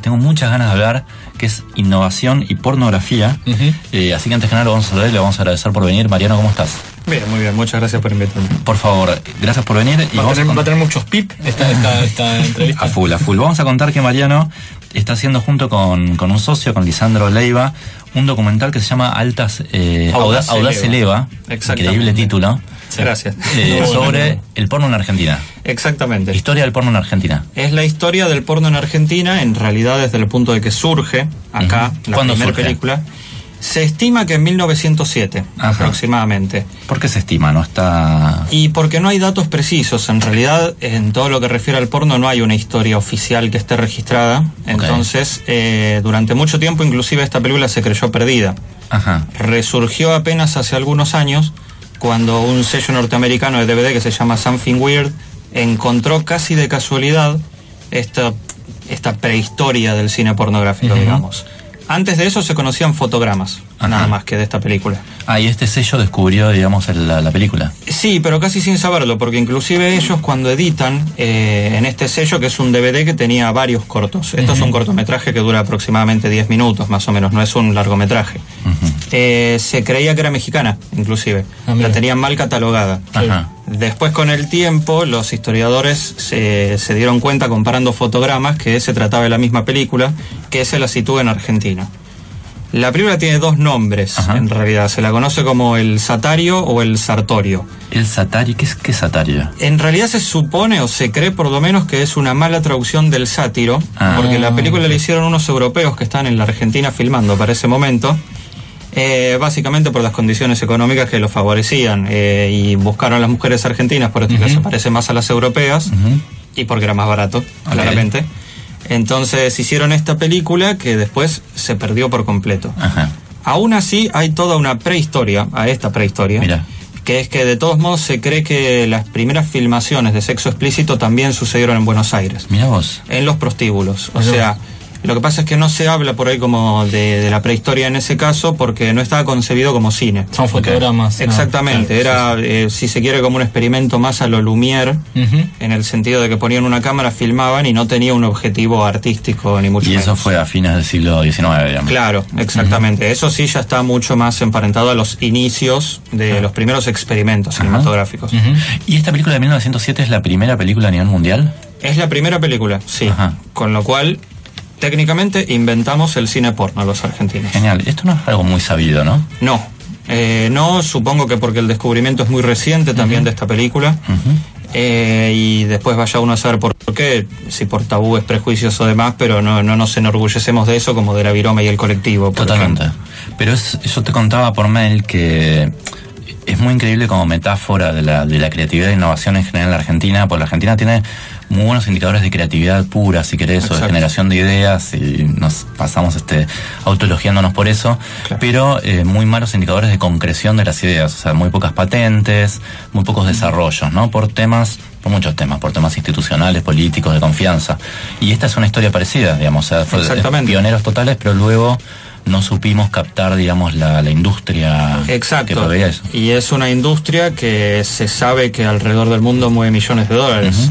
tengo muchas ganas de hablar, que es innovación y pornografía. Así que antes que nada lo vamos a saludar y le vamos a agradecer por venir. Mariano, ¿cómo estás? Bien, muy bien, muchas gracias por invitarme. Por favor, gracias por venir. Y va a tener muchos pip esta entrevista. A full. Vamos a contar que Mariano está haciendo junto con un socio, con Lisandro Leiva, un documental que se llama Audaz Eleva. Increíble título. Sí. Gracias. Sobre el porno en Argentina. Exactamente. Historia del porno en Argentina. Es la historia del porno en Argentina, en realidad desde el punto de que surge acá, la primera película. Se estima que en 1907, aproximadamente. ¿Por qué se estima? ¿No está...? Y porque no hay datos precisos. En realidad, en todo lo que refiere al porno no hay una historia oficial que esté registrada. Entonces, durante mucho tiempo, inclusive esta película se creyó perdida. Resurgió apenas hace algunos años, cuando un sello norteamericano de DVD que se llama Something Weird encontró casi de casualidad esta prehistoria del cine pornográfico, digamos. Antes de eso se conocían fotogramas, nada más que de esta película. Y este sello descubrió, digamos, la película. Sí, pero casi sin saberlo, porque inclusive ellos cuando editan en este sello, que es un DVD que tenía varios cortos. Esto es un cortometraje que dura aproximadamente 10 minutos, más o menos, no es un largometraje. Se creía que era mexicana, inclusive. La tenían mal catalogada. Después, con el tiempo, los historiadores se dieron cuenta, comparando fotogramas, que se trataba de la misma película, que se la sitúa en Argentina. La película tiene dos nombres, en realidad. Se la conoce como el Satario o el Sartorio. ¿El Satario? ¿Qué es Satario? En realidad se supone, o se cree por lo menos, que es una mala traducción del sátiro, porque la película la hicieron unos europeos que estaban en la Argentina filmando para ese momento, básicamente por las condiciones económicas que lo favorecían, y buscaron a las mujeres argentinas por esto que se parece más a las europeas, y porque era más barato, claramente. Entonces hicieron esta película que después se perdió por completo. Aún así hay toda una prehistoria a esta prehistoria. Mira. Que es que de todos modos se cree que las primeras filmaciones de sexo explícito también sucedieron en Buenos Aires. Mirá vos. En los prostíbulos. O sea, lo que pasa es que no se habla por ahí como de la prehistoria en ese caso, porque no estaba concebido como cine. Son fotogramas. Exactamente, era, si se quiere, como un experimento más a lo Lumière, en el sentido de que ponían una cámara, filmaban y no tenía un objetivo artístico ni mucho menos. Y eso fue a fines del siglo XIX, digamos. Claro, exactamente. Eso sí ya está mucho más emparentado a los inicios de los primeros experimentos cinematográficos. ¿Y esta película de 1907 es la primera película a nivel mundial? Es la primera película, sí. Con lo cual, técnicamente inventamos el cine porno los argentinos. Genial. Esto no es algo muy sabido, ¿no? No. No, supongo que porque el descubrimiento es muy reciente también de esta película. Y después vaya uno a saber por qué, si por tabúes, prejuicios o demás, pero no nos enorgullecemos de eso como de la viroma y el colectivo. Totalmente. Pero yo te contaba por mail que es muy increíble como metáfora de la creatividad e innovación en general en la Argentina, porque la Argentina tiene muy buenos indicadores de creatividad pura, si querés, o de generación de ideas, y nos pasamos autoelogiándonos por eso, pero muy malos indicadores de concreción de las ideas, o sea, muy pocas patentes, muy pocos desarrollos, ¿no? Por muchos temas, por temas institucionales, políticos, de confianza. Y esta es una historia parecida, digamos, o sea, fue pioneros totales, pero luego no supimos captar, digamos, la industria que proveía eso. Y es una industria que se sabe que alrededor del mundo mueve millones de dólares.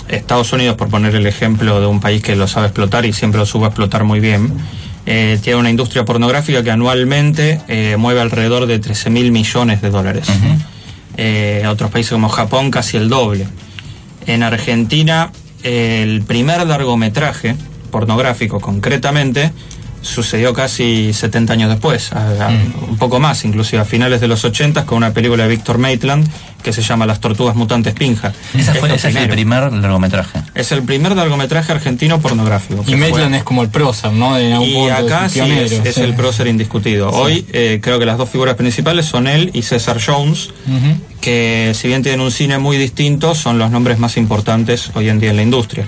Estados Unidos, por poner el ejemplo de un país que lo sabe explotar y siempre lo supo explotar muy bien, tiene una industria pornográfica que anualmente mueve alrededor de 13.000 millones de dólares. Otros países como Japón casi el doble. En Argentina, el primer largometraje pornográfico, concretamente, sucedió casi 70 años después, un poco más, inclusive a finales de los 80, con una película de Víctor Maitland que se llama Las Tortugas Mutantes Pinja. Ese es el primer largometraje. Es el primer largometraje argentino pornográfico. Y Maitland es como el prócer, ¿no? Y acá sí es el prócer indiscutido. Hoy creo que las dos figuras principales son él y César Jones, que si bien tienen un cine muy distinto, son los nombres más importantes hoy en día en la industria.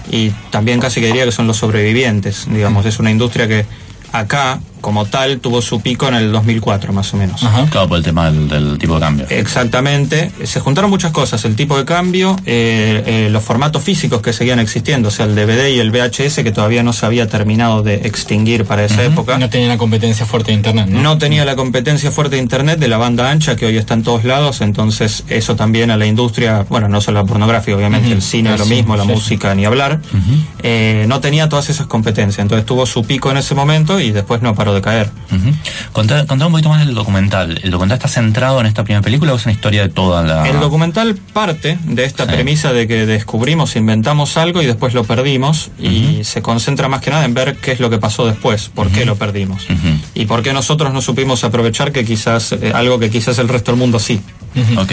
Y también casi que diría que son los sobrevivientes, digamos. Es una industria que acá, como tal tuvo su pico en el 2004 más o menos. Ajá. Claro, por el tema del tipo de cambio. Exactamente, se juntaron muchas cosas, el tipo de cambio, los formatos físicos que seguían existiendo, o sea, el DVD y el VHS que todavía no se había terminado de extinguir para esa época. No tenía la competencia fuerte de internet, ¿no? No tenía la competencia fuerte de internet, de la banda ancha que hoy está en todos lados, entonces eso también a la industria, bueno, no solo la pornografía, obviamente, el cine es lo mismo, la música ni hablar, no tenía todas esas competencias, entonces tuvo su pico en ese momento y después no paró de caer. Contá un poquito más del documental. ¿El documental está centrado en esta primera película o es una historia de toda la...? El documental parte de esta premisa de que descubrimos, inventamos algo y después lo perdimos, y se concentra más que nada en ver qué es lo que pasó después, por qué lo perdimos, y por qué nosotros no supimos aprovechar que quizás algo que quizás el resto del mundo sí. Ok.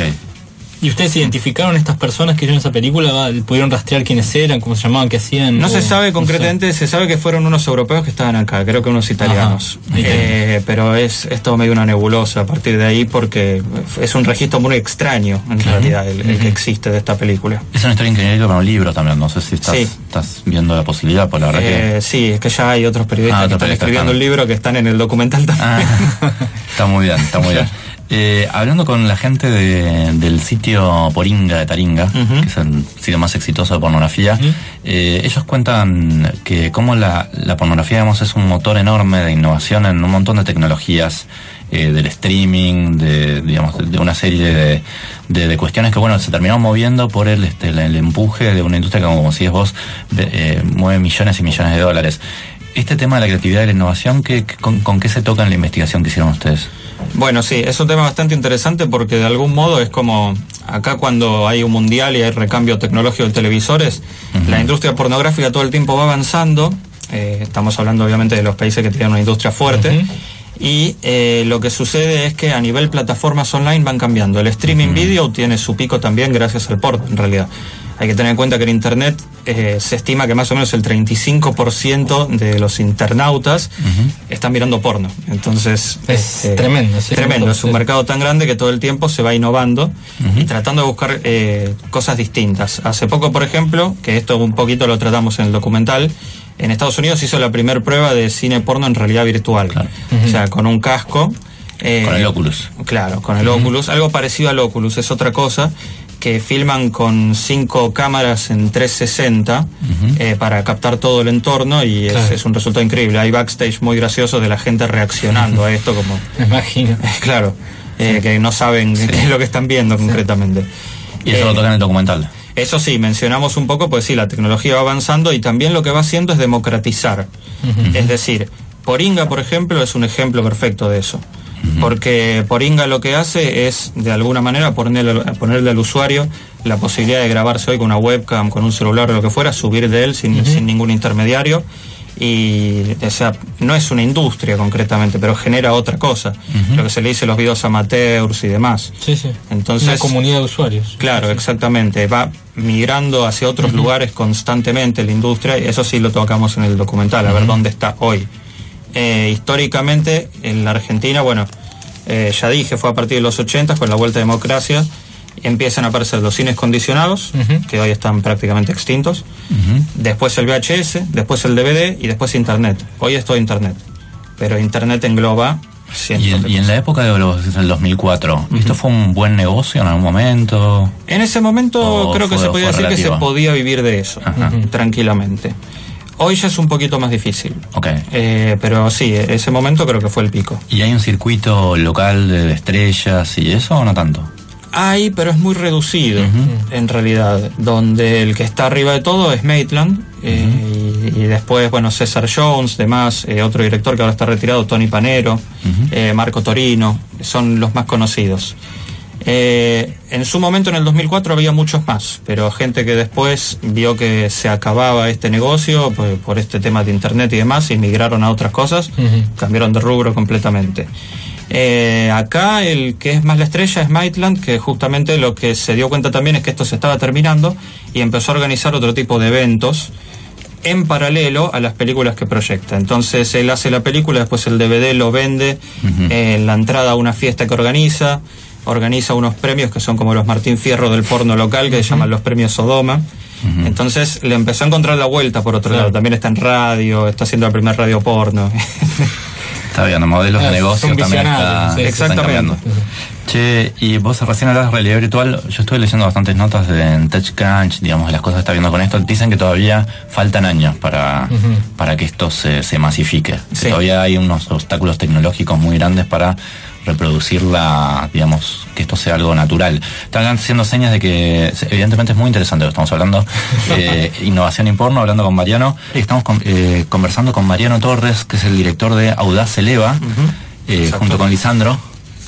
¿Y ustedes identificaron a estas personas que hicieron esa película? ¿Pudieron rastrear quiénes eran, cómo se llamaban, qué hacían? No se sabe concretamente, se sabe que fueron unos europeos que estaban acá, creo que unos italianos. Pero es todo medio una nebulosa a partir de ahí, porque es un registro muy extraño, en realidad, el que existe de esta película. Es una historia increíble para un libro también, no sé si estás viendo la posibilidad, por la verdad que... Sí, es que ya hay otros periodistas que están escribiendo un libro que están en el documental también. Está muy bien, está muy bien. Hablando con la gente del sitio Poringa de Taringa, que es el sitio más exitoso de pornografía, ellos cuentan que como la pornografía, digamos, es un motor enorme de innovación en un montón de tecnologías, del streaming, de una serie de cuestiones que, bueno, se terminaron moviendo por el empuje de una industria que, como decías vos, mueve millones y millones de dólares. Este tema de la creatividad y la innovación, ¿con qué se toca en la investigación que hicieron ustedes? Bueno, sí, es un tema bastante interesante porque de algún modo es como acá cuando hay un mundial y hay recambio tecnológico de televisores, la industria pornográfica todo el tiempo va avanzando, estamos hablando obviamente de los países que tienen una industria fuerte, y lo que sucede es que a nivel plataformas online van cambiando. El streaming video tiene su pico también gracias al porno, en realidad. Hay que tener en cuenta que en Internet se estima que más o menos el 35% de los internautas están mirando porno. Entonces es tremendo. Sí, tremendo. Es un mercado tan grande que todo el tiempo se va innovando y tratando de buscar cosas distintas. Hace poco, por ejemplo, que esto un poquito lo tratamos en el documental, en Estados Unidos se hizo la primera prueba de cine porno en realidad virtual. Claro. O sea, con un casco. Con el Oculus. Claro, con el Oculus. Algo parecido al Oculus, es otra cosa, que filman con 5 cámaras en 360 para captar todo el entorno, y es un resultado increíble. Hay backstage muy graciosos de la gente reaccionando a esto, como... Me imagino. Claro, que no saben qué es lo que están viendo concretamente. ¿Y eso lo tocan en el documental? Eso sí, mencionamos un poco, pues sí, la tecnología va avanzando y también lo que va haciendo es democratizar. Es decir, Poringa, por ejemplo, es un ejemplo perfecto de eso. Porque Poringa lo que hace es, de alguna manera, ponerle al usuario la posibilidad de grabarse hoy con una webcam, con un celular o lo que fuera, subir de él sin ningún intermediario. Y, o sea, no es una industria concretamente, pero genera otra cosa, lo que se le dice los videos amateurs y demás. Entonces, una comunidad de usuarios. Claro, exactamente, va migrando hacia otros lugares constantemente la industria, y eso sí lo tocamos en el documental, a ver dónde está hoy. Históricamente en la Argentina, bueno, ya dije, fue a partir de los 80 con la vuelta de democracia, empiezan a aparecer los cines condicionados, que hoy están prácticamente extintos, después el VHS, después el DVD y después Internet. Hoy es todo Internet, pero Internet engloba cientos. Y en la época del 2004, ¿esto fue un buen negocio en algún momento? En ese momento creo que se podía decir relativo, que se podía vivir de eso, tranquilamente. Hoy ya es un poquito más difícil. Pero sí, ese momento creo que fue el pico. ¿Y hay un circuito local de estrellas y eso o no tanto? Hay, pero es muy reducido, en realidad, donde el que está arriba de todo es Maitland, y después, bueno, César Jones, demás, otro director que ahora está retirado, Tony Panero, Marco Torino, son los más conocidos. En su momento, en el 2004, había muchos más, pero gente que después vio que se acababa este negocio por este tema de Internet y demás, y migraron a otras cosas, cambiaron de rubro completamente. Acá el que es más la estrella es Maitland, que justamente lo que se dio cuenta también es que esto se estaba terminando y empezó a organizar otro tipo de eventos en paralelo a las películas que proyecta. Entonces él hace la película, después el DVD lo vende en la entrada a una fiesta que organiza unos premios que son como los Martín Fierro del porno local, que se llaman los premios Sodoma. Entonces le empezó a encontrar la vuelta por otro lado. También está en radio, está haciendo la primera radio porno. Está bien, modelos de negocios también exactamente. Cambiando. Che, y vos recién hablabas de realidad virtual. Yo estuve leyendo bastantes notas en TechCrunch, digamos, de las cosas que está viendo con esto. Dicen que todavía faltan años para que esto se masifique. Sí. Todavía hay unos obstáculos tecnológicos muy grandes para reproducir digamos, que esto sea algo natural. Están haciendo señas de que, evidentemente es muy interesante lo que estamos hablando. Innovación en porno, hablando con Mariano. Estamos conversando con Mariano Torres, que es el director de Audaz Eleva, junto con Lisandro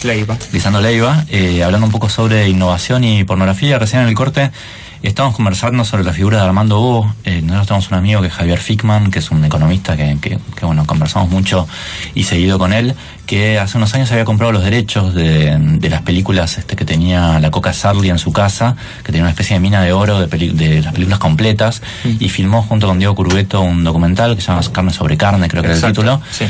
Leiva, hablando un poco sobre innovación y pornografía. Recién en el corte estamos conversando sobre la figura de Armando Bo. Nosotros tenemos un amigo que es Javier Fickman, que es un economista que bueno, conversamos mucho y seguido con él, que hace unos años había comprado los derechos de las películas que tenía la Coca Sarli en su casa, que tenía una especie de mina de oro de las películas completas, y filmó junto con Diego Curveto un documental que se llama Carne sobre Carne, creo que era el título. Sí.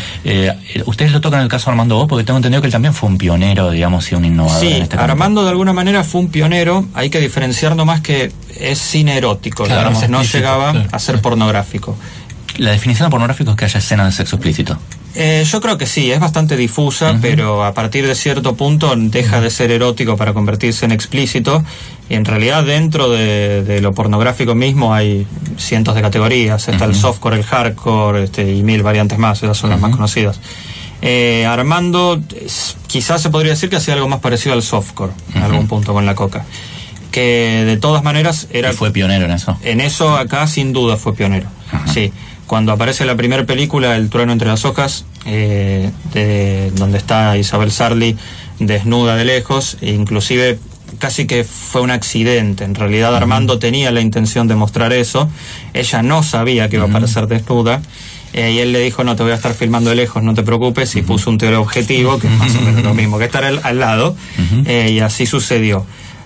Ustedes lo tocan en el caso de Armando Bo, porque tengo entendido que él también fue un pionero, digamos, y un innovador en este campo. Armando de alguna manera fue un pionero. Hay que diferenciar nomás que es cine erótico, claro, digamos, no llegaba a ser pornográfico. La definición de pornográfico es que haya escenas de sexo explícito. Yo creo que sí, es bastante difusa, pero a partir de cierto punto deja de ser erótico para convertirse en explícito, y en realidad dentro de lo pornográfico mismo hay cientos de categorías. Está el softcore, el hardcore, y 1000 variantes más. Esas son las más conocidas. Armando quizás se podría decir que hacía algo más parecido al softcore en algún punto con la coca, que de todas maneras era... ¿Y fue pionero en eso? En eso acá sin duda fue pionero. Sí. Cuando aparece la primera película, El trueno entre las hojas, donde está Isabel Sarli desnuda de lejos, inclusive casi que fue un accidente. En realidad Armando tenía la intención de mostrar eso, ella no sabía que iba a aparecer desnuda, y él le dijo: no, te voy a estar filmando de lejos, no te preocupes, y puso un teleobjetivo, que es más o menos lo mismo que estar al lado, y así sucedió.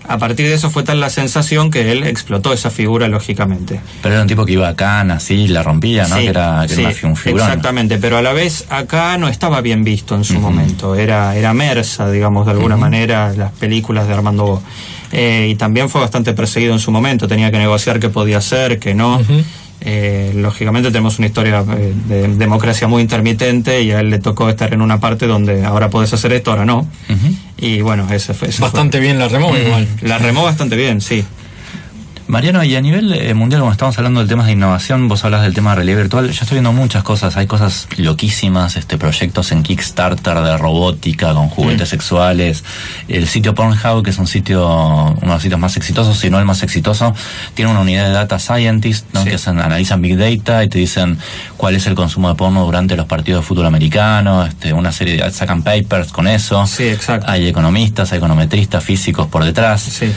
A partir de eso fue tal la sensación que él explotó esa figura, lógicamente. Pero era un tipo que iba acá, así, la rompía, ¿no? Sí, que era un figurón. Exactamente, pero a la vez acá no estaba bien visto en su momento. Era mersa, digamos, de alguna manera, las películas de Armando Bo. Y también fue bastante perseguido en su momento, tenía que negociar qué podía hacer, qué no. Lógicamente tenemos una historia de democracia muy intermitente, y a él le tocó estar en una parte donde ahora podés hacer esto, ahora no. Y bueno, ese bastante bien la remó igual. La remó bastante bien, sí. Mariano, y a nivel mundial, como estamos hablando del tema de innovación, vos hablas del tema de realidad virtual. Yo estoy viendo muchas cosas, hay cosas loquísimas, proyectos en Kickstarter de robótica con juguetes sexuales. El sitio Pornhub, que es uno de los sitios más exitosos, si no el más exitoso, tiene una unidad de data scientist, ¿no? Que analizan big data y te dicen cuál es el consumo de porno durante los partidos de fútbol americano, una serie sacan papers con eso. Sí, exacto. Hay economistas, hay econometristas, físicos por detrás. Sí.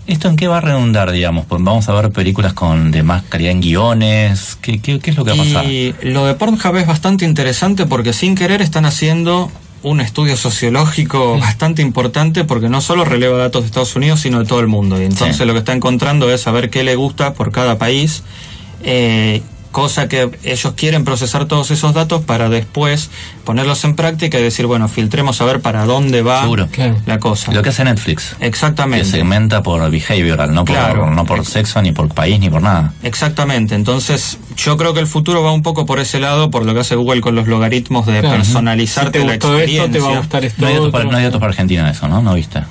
¿Esto en qué va a redundar, digamos? Pues vamos a ver películas de más calidad en guiones. ¿Qué es lo que va a pasar? Y lo de Pornhub es bastante interesante porque sin querer están haciendo un estudio sociológico bastante importante, porque no solo releva datos de Estados Unidos, sino de todo el mundo. Y entonces lo que está encontrando es saber qué le gusta por cada país, cosa que ellos quieren procesar todos esos datos para después ponerlos en práctica y decir, bueno, filtremos a ver para dónde va la cosa. Lo que hace Netflix. Exactamente. Que segmenta por behavioral, no por sexo, ni por país, ni por nada. Exactamente. Entonces, yo creo que el futuro va un poco por ese lado, por lo que hace Google con los logaritmos de personalizarte la experiencia. Esto, te va a gustar esto. No hay datos para Argentina de eso, ¿no? ¿No viste?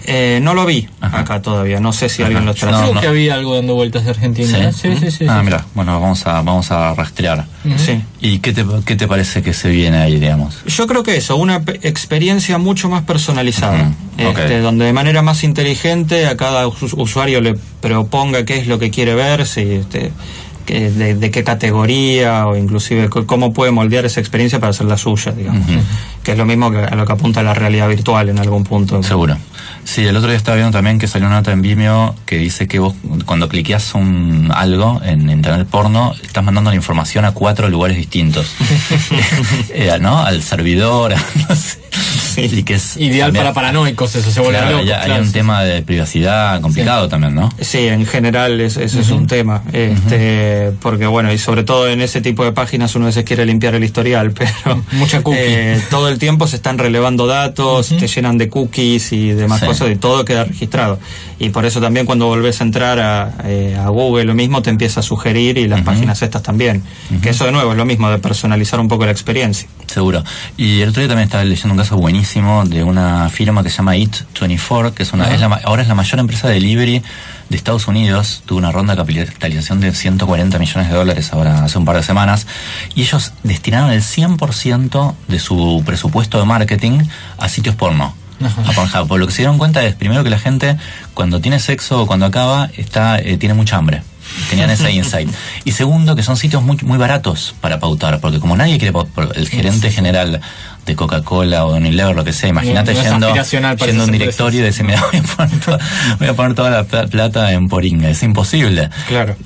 No lo vi acá todavía. No sé si alguien lo trajo. Creo que había algo dando vueltas de Argentina. Sí. Mira, bueno, vamos a rastrear. Sí. ¿Y qué te parece que se viene ahí, digamos? Yo creo que eso, una experiencia mucho más personalizada, donde de manera más inteligente a cada usuario le proponga qué es lo que quiere ver, si de qué categoría, o inclusive cómo puede moldear esa experiencia para hacer la suya, digamos. Que es lo mismo que a lo que apunta la realidad virtual en algún punto. Seguro. Sí, el otro día estaba viendo también que salió una nota en Vimeo que dice que vos, cuando cliqueas algo en internet porno, estás mandando la información a 4 lugares distintos. ¿No? Al servidor, no sé. Y que es ideal también, para paranoicos, eso se vuelve claro, loco. hay un tema de privacidad complicado también, ¿no? Sí, en general eso es un tema, porque bueno, y sobre todo en ese tipo de páginas uno a veces quiere limpiar el historial, pero mucha cookie. todo el tiempo se están relevando datos, te llenan de cookies y demás cosas, y todo queda registrado. Y por eso también cuando volvés a entrar a Google, lo mismo te empieza a sugerir, y las páginas estas también. Que eso de nuevo es lo mismo, de personalizar un poco la experiencia. Seguro. Y el otro día también estaba leyendo un caso buenísimo de una firma que se llama Eat24, que es ahora es la mayor empresa de delivery de Estados Unidos. Tuvo una ronda de capitalización de $140 millones ahora hace un par de semanas, y ellos destinaron el 100% de su presupuesto de marketing a sitios porno. A Pornhub. Por lo que se dieron cuenta es, primero, que la gente cuando tiene sexo o cuando acaba tiene mucha hambre. Tenían ese insight. Y segundo, que son sitios muy, muy baratos para pautar, porque como nadie quiere el gerente general de Coca-Cola o de Unilever, lo que sea, imagínate yendo a un directorio y decir, mira, voy a poner toda la plata en Poringa. Es imposible. Claro.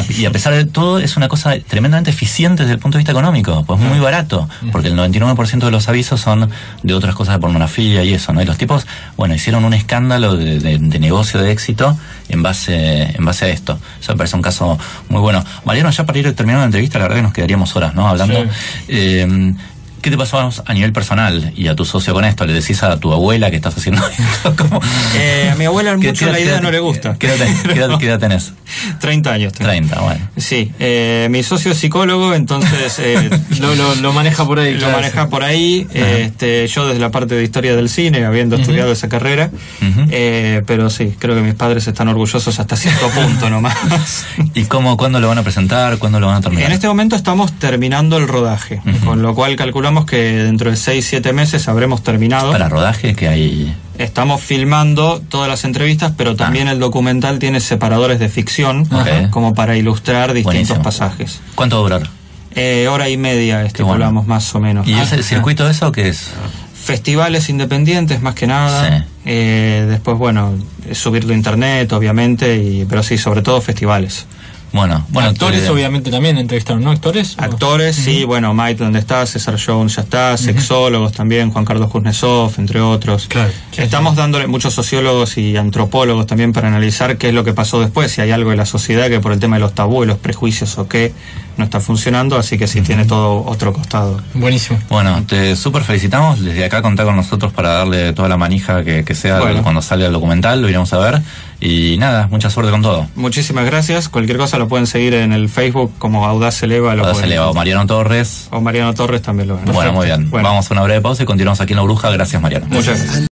Y a pesar de todo, es una cosa tremendamente eficiente desde el punto de vista económico, pues muy barato, porque el 99% de los avisos son de otras cosas de pornografía y eso, ¿no? Y los tipos, bueno, hicieron un escándalo de negocio de éxito en base a esto. Eso me parece un caso muy bueno. Mariano, ya para ir terminando la entrevista, la verdad que nos quedaríamos horas, ¿no? Hablando. Sí. ¿Qué te pasó a nivel personal y a tu socio con esto? ¿Le decís a tu abuela que estás haciendo esto? A mi abuela mucho la idea no le gusta. ¿Qué edad tenés? 30 años. 30, bueno. Sí, mi socio es psicólogo, entonces lo maneja por ahí. Lo maneja por ahí. Yo desde la parte de historia del cine, habiendo estudiado esa carrera, pero sí, creo que mis padres están orgullosos hasta cierto punto nomás. ¿Y cuándo lo van a presentar? ¿Cuándo lo van a terminar? En este momento estamos terminando el rodaje, con lo cual calculamos que dentro de 6-7 meses habremos terminado. ¿Para rodaje que hay? Estamos filmando todas las entrevistas, pero también el documental tiene separadores de ficción, como para ilustrar distintos pasajes. ¿Cuánto va a durar? Hora y media estipulamos, más o menos. ¿Y es el circuito de eso qué es? Festivales independientes más que nada. Sí. Después, bueno, subirlo a internet, obviamente, pero sí, sobre todo festivales. Bueno, actores obviamente también entrevistaron, ¿no? ¿Actores? Actores, sí, bueno, Maitland está, César Jones ya está, sexólogos también, Juan Carlos Kuznetsov, entre otros. Claro. Estamos dándole muchos sociólogos y antropólogos también para analizar qué es lo que pasó después, si hay algo de la sociedad que por el tema de los tabúes, los prejuicios o qué no está funcionando, así que sí tiene todo otro costado. Buenísimo. Bueno, te súper felicitamos, desde acá contá con nosotros para darle toda la manija que sea cuando salga el documental, lo iremos a ver. Y nada, mucha suerte con todo. Muchísimas gracias. Cualquier cosa lo pueden seguir en el Facebook como Audaz Eleva. Audaz Eleva, o Mariano Torres. O Mariano Torres también lo ven. Bueno, muy bien. Vamos a una breve pausa y continuamos aquí en La Bruja. Gracias, Mariano. Muchas gracias.